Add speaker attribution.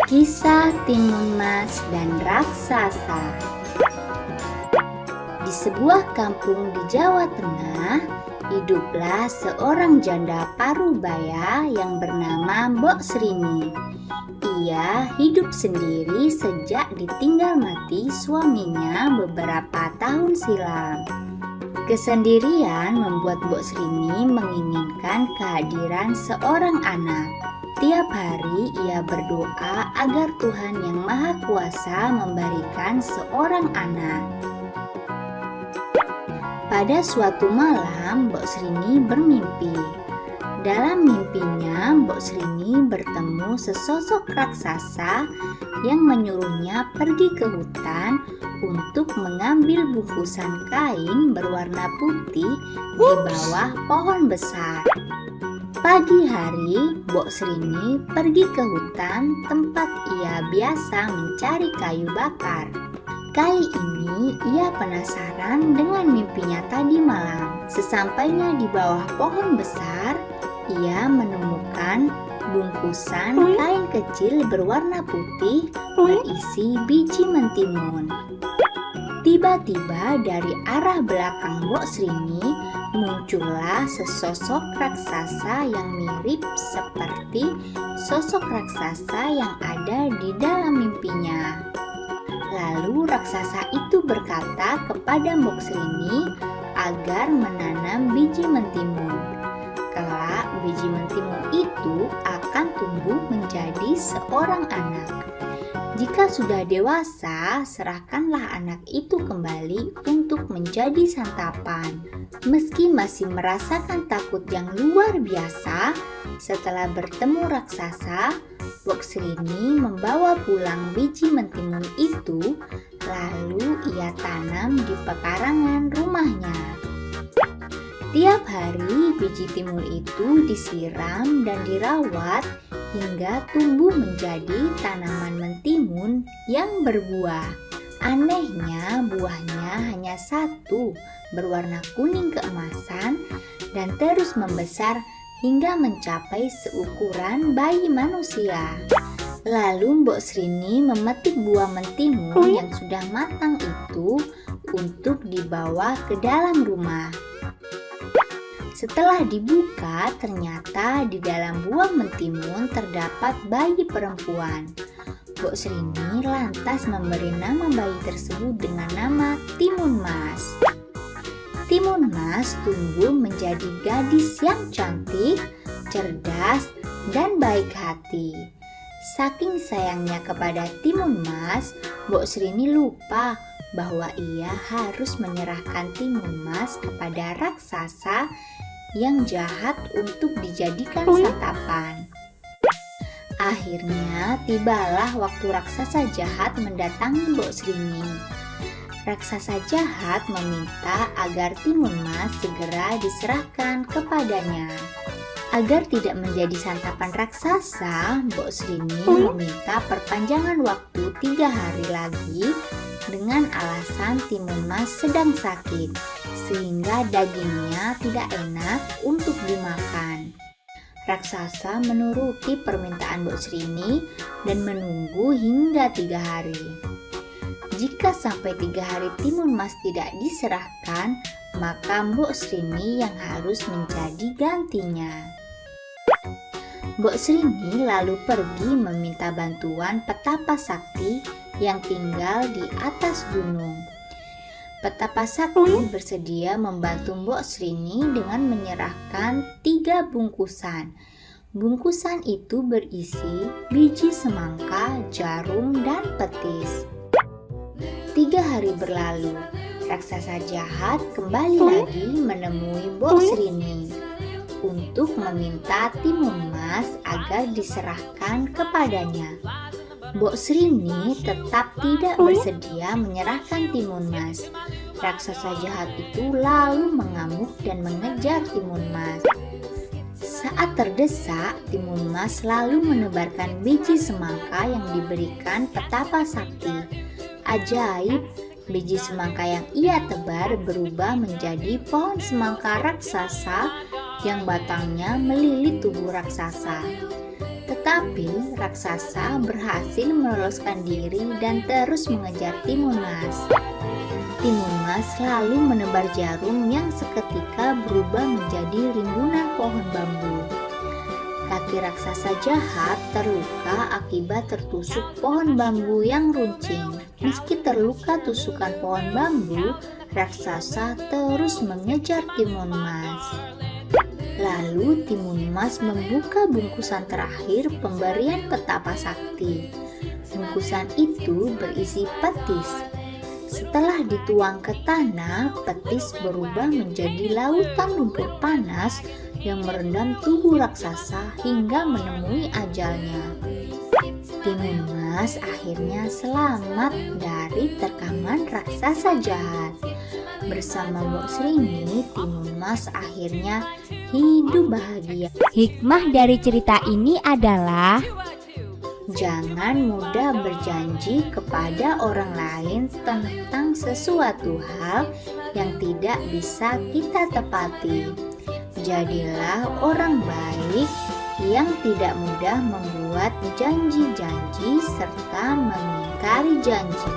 Speaker 1: Kisah Timun Mas dan Raksasa. Di sebuah kampung di Jawa Tengah, hiduplah seorang janda parubaya yang bernama Mbok Srini. Ia hidup sendiri sejak ditinggal mati suaminya beberapa tahun silam. Kesendirian membuat Mbok Srini menginginkan kehadiran seorang anak. Tiap hari ia berdoa agar Tuhan Yang Maha Kuasa memberikan seorang anak. Pada suatu malam, Mbok Srini bermimpi. Dalam mimpinya, Mbok Srini bertemu sesosok raksasa yang menyuruhnya pergi ke hutan untuk mengambil bungkusan kain berwarna putih di bawah pohon besar. Pagi hari, Mbok Srini pergi ke hutan tempat ia biasa mencari kayu bakar. Kali ini ia penasaran dengan mimpinya tadi malam. Sesampainya di bawah pohon besar, ia menemukan bungkusan kain kecil berwarna putih berisi biji mentimun. Tiba-tiba dari arah belakang Mbok Srini muncullah sesosok raksasa yang mirip seperti sosok raksasa yang ada di dalam mimpinya. Lalu raksasa itu berkata kepada Mbok Srini agar menanam biji mentimun. Kelak biji mentimun itu akan tumbuh menjadi seorang anak. Jika sudah dewasa, serahkanlah anak itu kembali untuk menjadi santapan. Meski masih merasakan takut yang luar biasa, setelah bertemu raksasa, Mbok Srini membawa pulang biji mentimun itu, lalu ia tanam di pekarangan rumahnya. Tiap hari biji timun itu disiram dan dirawat hingga tumbuh menjadi tanaman mentimun yang berbuah. Anehnya, buahnya hanya satu, berwarna kuning keemasan dan terus membesar hingga mencapai seukuran bayi manusia. Lalu Mbok Srini memetik buah mentimun yang sudah matang itu untuk dibawa ke dalam rumah. Setelah dibuka, ternyata di dalam buah mentimun terdapat bayi perempuan. Mbok Srini lantas memberi nama bayi tersebut dengan nama Timun Mas. Timun Mas tumbuh menjadi gadis yang cantik, cerdas, dan baik hati. Saking sayangnya kepada Timun Mas, Mbok Srini lupa bahwa ia harus menyerahkan Timun Mas kepada raksasa yang jahat untuk dijadikan santapan. Akhirnya tibalah waktu raksasa jahat mendatangi Mbok Srini. Raksasa jahat meminta agar Timun Mas segera diserahkan kepadanya. Agar tidak menjadi santapan raksasa, Mbok Srini meminta perpanjangan waktu 3 hari lagi dengan alasan Timun Mas sedang sakit, sehingga dagingnya tidak enak untuk dimakan. Raksasa menuruti permintaan Mbok Srini dan menunggu hingga 3 hari. Jika sampai 3 hari Timun Mas tidak diserahkan, maka Mbok Srini yang harus menjadi gantinya. Mbok Srini lalu pergi meminta bantuan petapa sakti yang tinggal di atas gunung. Petapa sakti bersedia membantu Mbok Srini dengan menyerahkan 3 bungkusan. Bungkusan itu berisi biji semangka, jarum, dan petis. 3 hari berlalu, raksasa jahat kembali lagi menemui Mbok Srini untuk meminta Timun Mas agar diserahkan kepadanya. Mbok Srini tetap tidak bersedia menyerahkan Timun Mas. Raksasa jahat itu lalu mengamuk dan mengejar Timun Mas. Saat terdesak, Timun Mas lalu menebarkan biji semangka yang diberikan petapa sakti. Ajaib, biji semangka yang ia tebar berubah menjadi pohon semangka raksasa yang batangnya melilit tubuh raksasa. Tetapi raksasa berhasil meloloskan diri dan terus mengejar Timun Mas. Timun Mas lalu menebar jarum yang seketika berubah menjadi rimbunan pohon bambu. Kaki raksasa jahat terluka akibat tertusuk pohon bambu yang runcing. Meski terluka tusukan pohon bambu, raksasa terus mengejar Timun Mas. Lalu Timun Mas membuka bungkusan terakhir pemberian petapa sakti. Bungkusan itu berisi petis. Setelah dituang ke tanah, petis berubah menjadi lautan lumpur panas yang merendam tubuh raksasa hingga menemui ajalnya. Timun Mas akhirnya selamat dari terkaman raksasa jahat. Bersama Mbok Sringi, Timun Mas akhirnya hidup bahagia.
Speaker 2: Hikmah dari cerita ini adalah
Speaker 1: jangan mudah berjanji kepada orang lain tentang sesuatu hal yang tidak bisa kita tepati. Jadilah orang baik yang tidak mudah membuat janji-janji serta mengingkari janji.